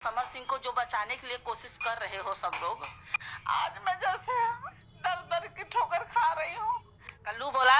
समर सिंह को जो बचाने के लिए कोशिश कर रहे हो सब लोग, आज मैं जैसे दर दर की ठोकर खा रही हूँ। कल्लू बोला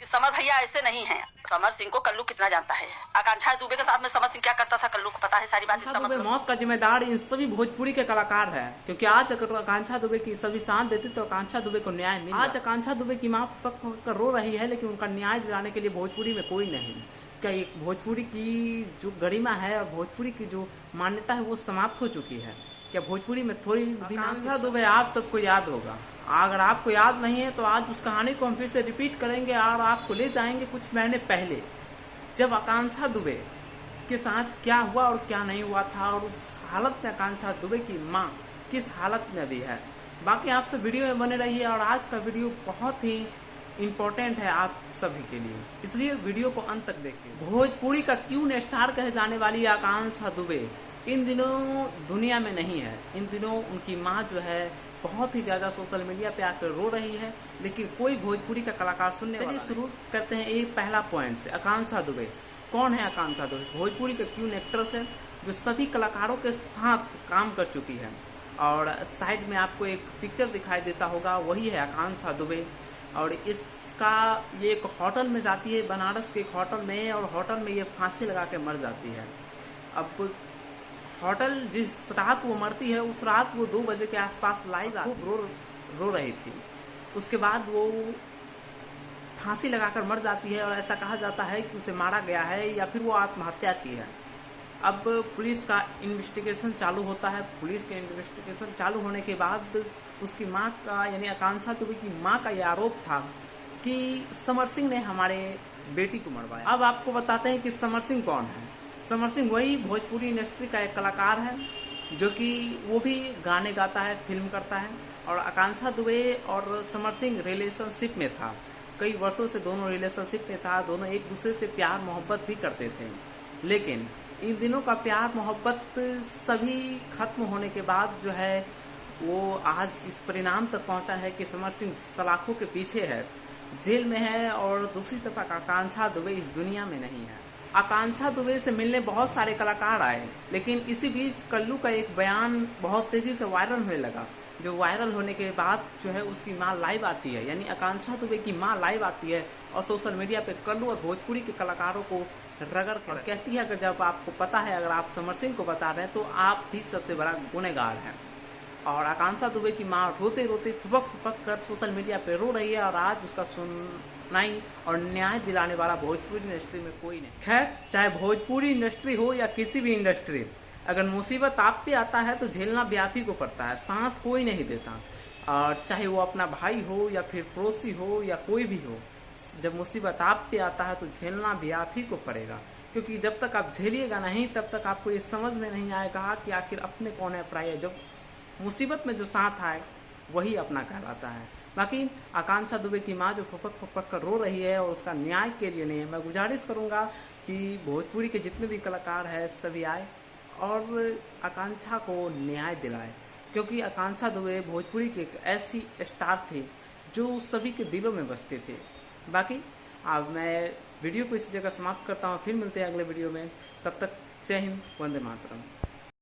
कि समर भैया ऐसे नहीं है। समर सिंह को कल्लू कितना जानता है। आकांक्षा दुबे के साथ में समर सिंह क्या करता था कल्लू को पता है सारी बात। आकांक्षा दुबे मौत का जिम्मेदार इन सभी भोजपुरी के कलाकार है, क्योंकि आज अगर आकांक्षा दुबे की सभी साथ देती तो आकांक्षा दुबे को न्याय मिला। आज आकांक्षा दुबे की मां तक कर रो रही है, लेकिन उनका न्याय दिलाने के लिए भोजपुरी में कोई नहीं। क्या एक भोजपुरी की जो गरिमा है और भोजपुरी की जो मान्यता है वो समाप्त हो चुकी है। क्या भोजपुरी में थोड़ी आकांक्षा दुबे आप सबको याद होगा। अगर आपको याद नहीं है तो आज उस कहानी को हम फिर से रिपीट करेंगे और आपको ले जाएंगे कुछ महीने पहले, जब आकांक्षा दुबे के साथ क्या हुआ और क्या नहीं हुआ था, और उस हालत में आकांक्षा दुबे की मां किस हालत में भी है। बाकी आपसे वीडियो में बने रहिए, और आज का वीडियो बहुत ही इम्पोर्टेंट है आप सभी के लिए, इसलिए वीडियो को अंत तक देखिए। भोजपुरी का क्यून स्टार कहे जाने वाली आकांक्षा दुबे इन दिनों दुनिया में नहीं है। इन दिनों उनकी माँ जो है बहुत ही ज्यादा सोशल मीडिया पे आकर रो रही है, लेकिन कोई भोजपुरी का कलाकार सुनने वाला नहीं। शुरू करते हैं एक पहला पॉइंट से। आकांक्षा दुबे कौन है? आकांक्षा दुबे भोजपुरी के क्यून एक्ट्रेस है जो सभी कलाकारों के साथ काम कर चुकी है। और साइड में आपको एक पिक्चर दिखाई देता होगा, वही है आकांक्षा दुबे। और इसका ये एक होटल में जाती है, बनारस के एक होटल में, और होटल में ये फांसी लगा के मर जाती है। अब होटल जिस रात वो मरती है उस रात वो 2 बजे के आसपास लाइव खूब रो रही थी। उसके बाद वो फांसी लगाकर मर जाती है, और ऐसा कहा जाता है कि उसे मारा गया है या फिर वो आत्महत्या की है। अब पुलिस का इन्वेस्टिगेशन चालू होता है। पुलिस के इन्वेस्टिगेशन चालू होने के बाद उसकी माँ का यानी आकांक्षा दुबे की माँ का यह आरोप था कि समर सिंह ने हमारे बेटी को मरवाया। अब आपको बताते हैं कि समर सिंह कौन है। समर सिंह वही भोजपुरी इंडस्ट्री का एक कलाकार है जो कि वो भी गाने गाता है, फिल्म करता है। और आकांक्षा दुबे और समर सिंह रिलेशनशिप में था, कई वर्षों से दोनों रिलेशनशिप में था। दोनों एक दूसरे से प्यार मोहब्बत भी करते थे, लेकिन इन दिनों का प्यार मोहब्बत सभी खत्म होने के बाद जो है वो आज इस परिणाम तक पहुंचा है कि समर सिंह सलाखों के पीछे है, जेल में है, और दूसरी तरफ आकांक्षा दुबे इस दुनिया में नहीं है। आकांक्षा दुबे से मिलने बहुत सारे कलाकार आए, लेकिन इसी बीच कल्लू का एक बयान बहुत तेजी से वायरल होने लगा। जो वायरल होने के बाद जो है उसकी माँ लाइव आती है, यानी आकांक्षा दुबे की माँ लाइव आती है और सोशल मीडिया पे कल्लू और भोजपुरी के कलाकारों को रगड़ कर कहती है कि जब आपको पता है, अगर आप समर सिंह को बता रहे हैं तो आप भी सबसे बड़ा गुनहगार हैं। और आकांक्षा दुबे की माँ रोते रोते फुपक कर सोशल मीडिया पे रो रही है, और आज उसका सुननाई और न्याय दिलाने वाला भोजपुरी इंडस्ट्री में कोई नहीं। खैर, चाहे भोजपुरी इंडस्ट्री हो या किसी भी इंडस्ट्री, अगर मुसीबत आप पे आता है तो झेलना भी आप ही को पड़ता है, साथ कोई नहीं देता। और चाहे वो अपना भाई हो या फिर पड़ोसी हो या कोई भी हो, जब मुसीबत आप पे आता है तो झेलना भी आप ही को पड़ेगा। क्योंकि जब तक आप झेलिएगा नहीं तब तक आपको ये समझ में नहीं आएगा कि आखिर अपने कौन है पराये। जब मुसीबत में जो साथ आए वही अपना कहलाता है। बाकी आकांक्षा दुबे की माँ जो फुपक कर रो रही है और उसका न्याय के लिए नहीं, मैं गुजारिश करूंगा कि भोजपुरी के जितने भी कलाकार हैं सभी आए और आकांक्षा को न्याय दिलाए, क्योंकि आकांक्षा दुबे भोजपुरी की एक ऐसी स्टार थी जो सभी के दिलों में बसते थे। बाकी अब मैं वीडियो को इसी जगह समाप्त करता हूँ, फिर मिलते हैं अगले वीडियो में। तब तक जय हिंद, वंदे मातरम।